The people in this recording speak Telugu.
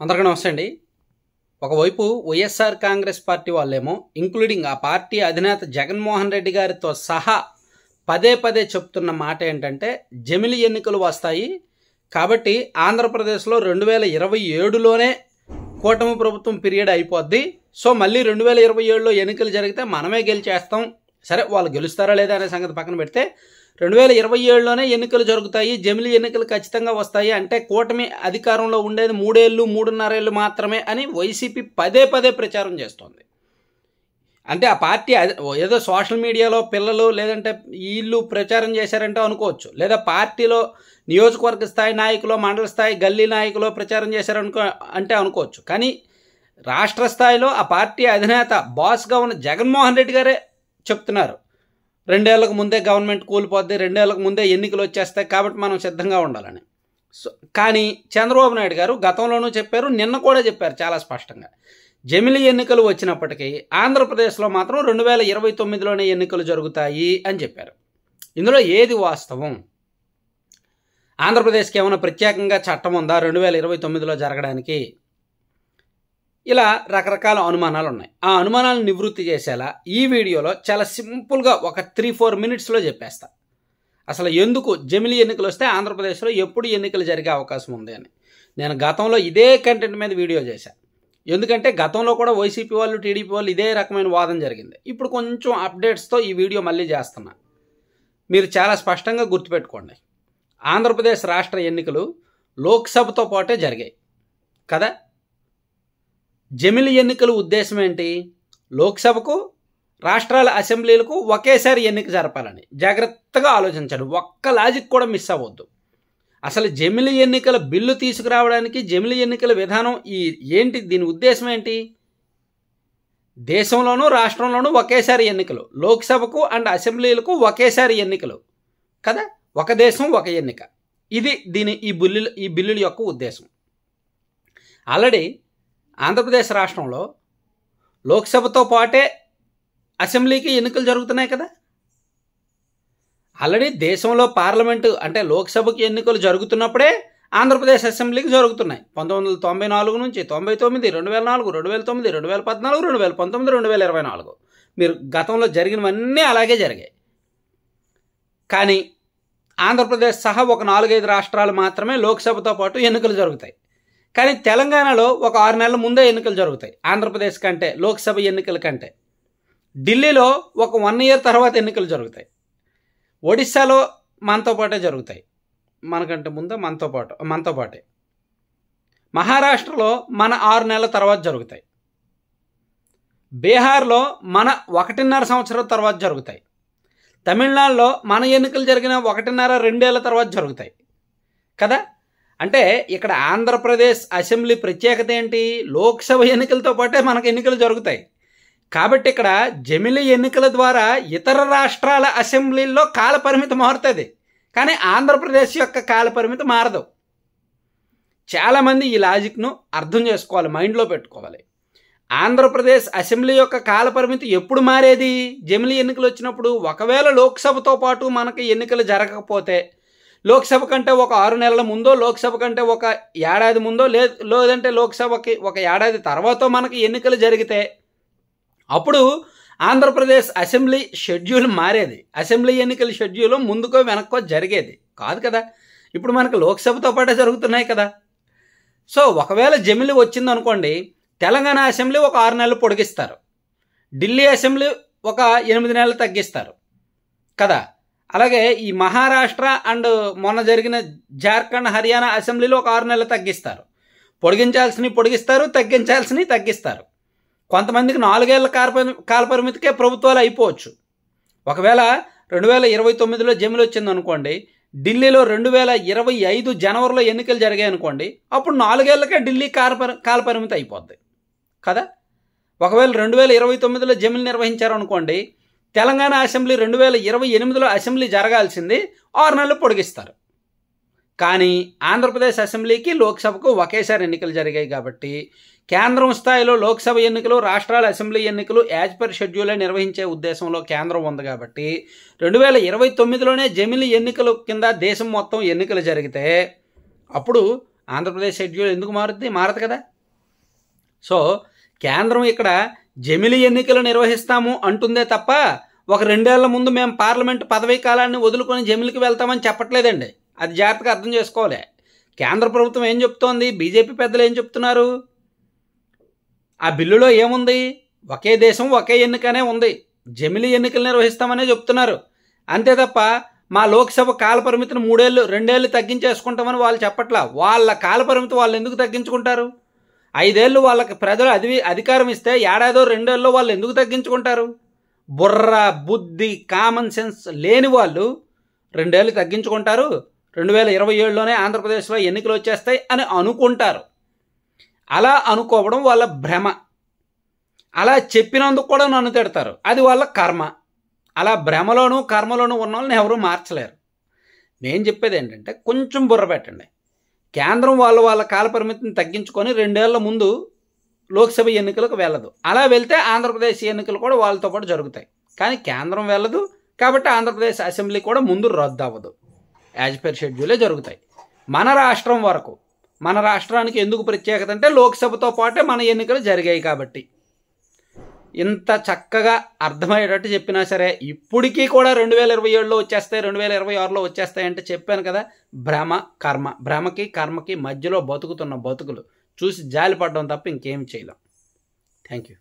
అందరికీ నమస్తే అండి. ఒకవైపు వైఎస్ఆర్ కాంగ్రెస్ పార్టీ వాళ్ళేమో ఇంక్లూడింగ్ ఆ పార్టీ అధినేత జగన్మోహన్ రెడ్డి గారితో సహా పదే పదే చెప్తున్న మాట ఏంటంటే జమిలి ఎన్నికలు వస్తాయి కాబట్టి ఆంధ్రప్రదేశ్లో 2027లోనే కూటమి ప్రభుత్వం పీరియడ్ అయిపోద్ది. సో మళ్ళీ 2027లో ఎన్నికలు జరిగితే మనమే గెలిచేస్తాం. సరే వాళ్ళు గెలుస్తారా లేదా అనే సంగతి పక్కన పెడితే 2027లోనే ఎన్నికలు జరుగుతాయి, జమిలి ఎన్నికలు ఖచ్చితంగా వస్తాయి అంటే కూటమి అధికారంలో ఉండేది 3 ఏళ్ళు 3.5 ఏళ్ళు మాత్రమే అని వైసీపీ పదే పదే ప్రచారం చేస్తోంది. అంటే ఆ పార్టీ ఏదో సోషల్ మీడియాలో పిల్లలు లేదంటే వీళ్ళు ప్రచారం చేశారంటే అనుకోవచ్చు, లేదా పార్టీలో నియోజకవర్గ స్థాయి నాయకులు మండల స్థాయి గల్లీ నాయకులు ప్రచారం చేశారనుకో అనుకోవచ్చు. కానీ రాష్ట్ర స్థాయిలో ఆ పార్టీ అధినేత బాస్గా ఉన్న జగన్మోహన్ రెడ్డి గారే చెప్తున్నారు 2 ఏళ్లకు ముందే గవర్నమెంట్ కూలిపోద్ది, 2 ఏళ్లకు ముందే ఎన్నికలు వచ్చేస్తాయి కాబట్టి మనం సిద్ధంగా ఉండాలని. సో కానీ చంద్రబాబు నాయుడు గారు గతంలోనూ చెప్పారు, నిన్న కూడా చెప్పారు చాలా స్పష్టంగా, జమిలి ఎన్నికలు వచ్చినప్పటికీ ఆంధ్రప్రదేశ్లో మాత్రం 2029లోనే ఎన్నికలు జరుగుతాయి అని చెప్పారు. ఇందులో ఏది వాస్తవం? ఆంధ్రప్రదేశ్కి ఏమైనా ప్రత్యేకంగా చట్టం ఉందా 2029లో జరగడానికి? ఇలా రకరకాల అనుమానాలు ఉన్నాయి. ఆ అనుమానాలను నివృత్తి చేసేలా ఈ వీడియోలో చాలా సింపుల్గా ఒక 3-4 మినిట్స్లో చెప్పేస్తా అసలు ఎందుకు జమిలి ఎన్నికలు వస్తే ఆంధ్రప్రదేశ్లో ఎప్పుడు ఎన్నికలు జరిగే అవకాశం ఉంది అని. నేను గతంలో ఇదే కంటెంట్ మీద వీడియో చేశాను. ఎందుకంటే గతంలో కూడా వైసీపీ వాళ్ళు టీడీపీ వాళ్ళు ఇదే రకమైన వాదన జరిగింది. ఇప్పుడు కొంచెం అప్డేట్స్తో ఈ వీడియో మళ్ళీ చేస్తున్నా. మీరు చాలా స్పష్టంగా గుర్తుపెట్టుకోండి, ఆంధ్రప్రదేశ్ రాష్ట్ర ఎన్నికలు లోక్సభతో పాటే జరిగాయి కదా. జమిలి ఎన్నికల ఉద్దేశం ఏంటి? లోక్సభకు రాష్ట్రాల అసెంబ్లీలకు ఒకేసారి ఎన్నిక జరపాలని. జాగ్రత్తగా ఆలోచించండి, ఒక్క లాజిక్ కూడా మిస్ అవ్వద్దు. అసలు జమిలి ఎన్నికల బిల్లు తీసుకురావడానికి జమిలి ఎన్నికల విధానం ఏంటి, దీని ఉద్దేశం ఏంటి? దేశంలోనూ రాష్ట్రంలోనూ ఒకేసారి ఎన్నికలు, లోక్సభకు అండ్ అసెంబ్లీలకు ఒకేసారి ఎన్నికలు కదా, ఒక దేశం ఒక ఎన్నిక. ఇది ఈ బిల్లుల యొక్క ఉద్దేశం. ఆల్రెడీ ఆంధ్రప్రదేశ్ రాష్ట్రంలో లోక్సభతో పాటే అసెంబ్లీకి ఎన్నికలు జరుగుతున్నాయి కదా. ఆల్రెడీ దేశంలో పార్లమెంటు అంటే లోక్సభకి ఎన్నికలు జరుగుతున్నప్పుడే ఆంధ్రప్రదేశ్ అసెంబ్లీకి జరుగుతున్నాయి. 1994 నుంచి 99, 2004, 2009, 2014, 2019, 2024 మీరు గతంలో జరిగినవన్నీ అలాగే జరిగాయి. కానీ ఆంధ్రప్రదేశ్ సహా ఒక 4-5 రాష్ట్రాలు మాత్రమే లోక్సభతో పాటు ఎన్నికలు జరుగుతాయి. కానీ తెలంగాణలో ఒక 6 నెలల ముందే ఎన్నికలు జరుగుతాయి ఆంధ్రప్రదేశ్ కంటే, లోక్సభ ఎన్నికల కంటే. ఢిల్లీలో ఒక 1 ఇయర్ తర్వాత ఎన్నికలు జరుగుతాయి. ఒడిశాలో మనతో పాటే జరుగుతాయి, మనకంటే ముందే మనతో పాటే. మహారాష్ట్రలో మన 6 నెలల తర్వాత జరుగుతాయి. బీహార్లో మన 1.5 సంవత్సరం తర్వాత జరుగుతాయి. తమిళనాడులో మన ఎన్నికలు జరిగిన 1.5-2 ఏళ్ల తర్వాత జరుగుతాయి కదా. అంటే ఇక్కడ ఆంధ్రప్రదేశ్ అసెంబ్లీ ప్రత్యేకత ఏంటి? లోక్సభ ఎన్నికలతో పాటే మనకు ఎన్నికలు జరుగుతాయి. కాబట్టి ఇక్కడ జమిలి ఎన్నికల ద్వారా ఇతర రాష్ట్రాల అసెంబ్లీల్లో కాలపరిమితి మారుతుంది, కానీ ఆంధ్రప్రదేశ్ యొక్క కాలపరిమితి మారదు. చాలామంది ఈ లాజిక్ను అర్థం చేసుకోవాలి, మైండ్లో పెట్టుకోవాలి. ఆంధ్రప్రదేశ్ అసెంబ్లీ యొక్క కాలపరిమితి ఎప్పుడు మారేది? జమిలి ఎన్నికలు వచ్చినప్పుడు. ఒకవేళ లోక్సభతో పాటు మనకి ఎన్నికలు జరగకపోతే, లోక్సభ కంటే ఒక 6 నెలల ముందో, లోక్సభ కంటే ఒక ఏడాది ముందో, లేదంటే లోక్సభకి ఒక ఏడాది తర్వాత మనకి ఎన్నికలు జరిగితే అప్పుడు ఆంధ్రప్రదేశ్ అసెంబ్లీ షెడ్యూల్ మారేది. అసెంబ్లీ ఎన్నికల షెడ్యూల్ ముందుకో వెనక్కో జరిగేది కాదు కదా. ఇప్పుడు మనకు లోక్సభతో పాటే జరుగుతున్నాయి కదా. సో ఒకవేళ జమిలి వచ్చిందనుకోండి, తెలంగాణ అసెంబ్లీ ఒక 6 నెలలు పొడిగిస్తారు, ఢిల్లీ అసెంబ్లీ ఒక 8 నెలలు తగ్గిస్తారు కదా. అలాగే ఈ మహారాష్ట్ర అండ్ మొన్న జరిగిన జార్ఖండ్ హర్యానా అసెంబ్లీలో ఒక 6 నెలలు తగ్గిస్తారు. పొడిగించాల్సినవి పొడిగిస్తారు, తగ్గించాల్సినవి తగ్గిస్తారు. కొంతమందికి 4 ఏళ్ల కాలపరిమితికే ప్రభుత్వాలు అయిపోవచ్చు. ఒకవేళ 2029లో జమిలి వచ్చిందనుకోండి, ఢిల్లీలో 2025 జనవరిలో ఎన్నికలు జరిగాయి అనుకోండి, అప్పుడు 4 ఏళ్లకే ఢిల్లీ కాలపరిమితి అయిపోద్ది కదా. ఒకవేళ 2029లో జమిలి నిర్వహించారనుకోండి, తెలంగాణ అసెంబ్లీ 2028లో అసెంబ్లీ జరగాల్సింది 6 నెలలు పొడిగిస్తారు. కానీ ఆంధ్రప్రదేశ్ అసెంబ్లీకి లోక్సభకు ఒకేసారి ఎన్నికలు జరిగాయి కాబట్టి కేంద్రం స్థాయిలో లోక్సభ ఎన్నికలు, రాష్ట్రాల అసెంబ్లీ ఎన్నికలు యాజ్ పర్ షెడ్యూలే నిర్వహించే ఉద్దేశంలో కేంద్రం ఉంది కాబట్టి 2029లోనే జమిలి ఎన్నికల కింద దేశం మొత్తం ఎన్నికలు జరిగితే అప్పుడు ఆంధ్రప్రదేశ్ షెడ్యూల్ ఎందుకు మారుద్ది? మారదు కదా. సో కేంద్రం ఇక్కడ జమిలి ఎన్నికలు నిర్వహిస్తాము అంటుందే తప్ప ఒక 2 ఏళ్ల ముందు మేము పార్లమెంటు పదవీ కాలాన్ని వదులుకొని జమిలికి వెళ్తామని చెప్పట్లేదండి. అది జాగ్రత్తగా అర్థం చేసుకోవాలి. కేంద్ర ప్రభుత్వం ఏం చెప్తోంది, బీజేపీ పెద్దలు ఏం చెప్తున్నారు, ఆ బిల్లులో ఏముంది, ఒకే దేశం ఒకే ఎన్నికనే ఉంది, జమిలి ఎన్నికలు నిర్వహిస్తామనే చెప్తున్నారు. అంతే తప్ప మా లోక్సభ కాలపరిమితిని 2 ఏళ్ళు తగ్గించేసుకుంటామని వాళ్ళు చెప్పట్లా. వాళ్ళ కాలపరిమితి వాళ్ళు ఎందుకు తగ్గించుకుంటారు? 5 ఏళ్ళు వాళ్ళకి ప్రజలు అధికారం ఇస్తే ఏడాదో 2 ఏళ్ళలో వాళ్ళు ఎందుకు తగ్గించుకుంటారు? బుర్ర బుద్ధి కామన్ సెన్స్ లేని వాళ్ళు 2 ఏళ్ళు తగ్గించుకుంటారు, 2027లోనే ఆంధ్రప్రదేశ్లో ఎన్నికలు వచ్చేస్తాయి అని అనుకుంటారు. అలా అనుకోవడం వాళ్ళ భ్రమ. అలా చెప్పినందుకు కూడా నన్ను తిడతారు, అది వాళ్ళ కర్మ. అలా భ్రమలోనూ కర్మలోనూ ఉన్న వాళ్ళని ఎవరూ మార్చలేరు. నేను చెప్పేది ఏంటంటే కొంచెం బుర్ర పెట్టండి. కేంద్రం వాళ్ళ కాలపరిమితిని తగ్గించుకొని 2 ఏళ్ల ముందు లోక్సభ ఎన్నికలకు వెళ్ళదు. అలా వెళ్తే ఆంధ్రప్రదేశ్ ఎన్నికలు కూడా వాళ్ళతో పాటు జరుగుతాయి. కానీ కేంద్రం వెళ్ళదు కాబట్టి ఆంధ్రప్రదేశ్ అసెంబ్లీ కూడా ముందు రద్దు అవ్వదు. యాజ్ పర్ షెడ్యూలే జరుగుతాయి. మన రాష్ట్రం వరకు, మన రాష్ట్రానికి ఎందుకు ప్రత్యేకత అంటే లోక్సభతో పాటే మన ఎన్నికలు జరిగాయి కాబట్టి. ఇంత చక్కగా అర్థమయ్యేటట్టు చెప్పినా సరే ఇప్పటికీ కూడా 2027లో వచ్చేస్తాయి, 2026లో వచ్చేస్తాయంటే చెప్పాను కదా, భ్రమ కర్మ. భ్రమకి కర్మకి మధ్యలో బతుకుతున్న బతుకులు చూసి జాలిపడడం తప్ప ఇంకేం చేయలేం. Thank you.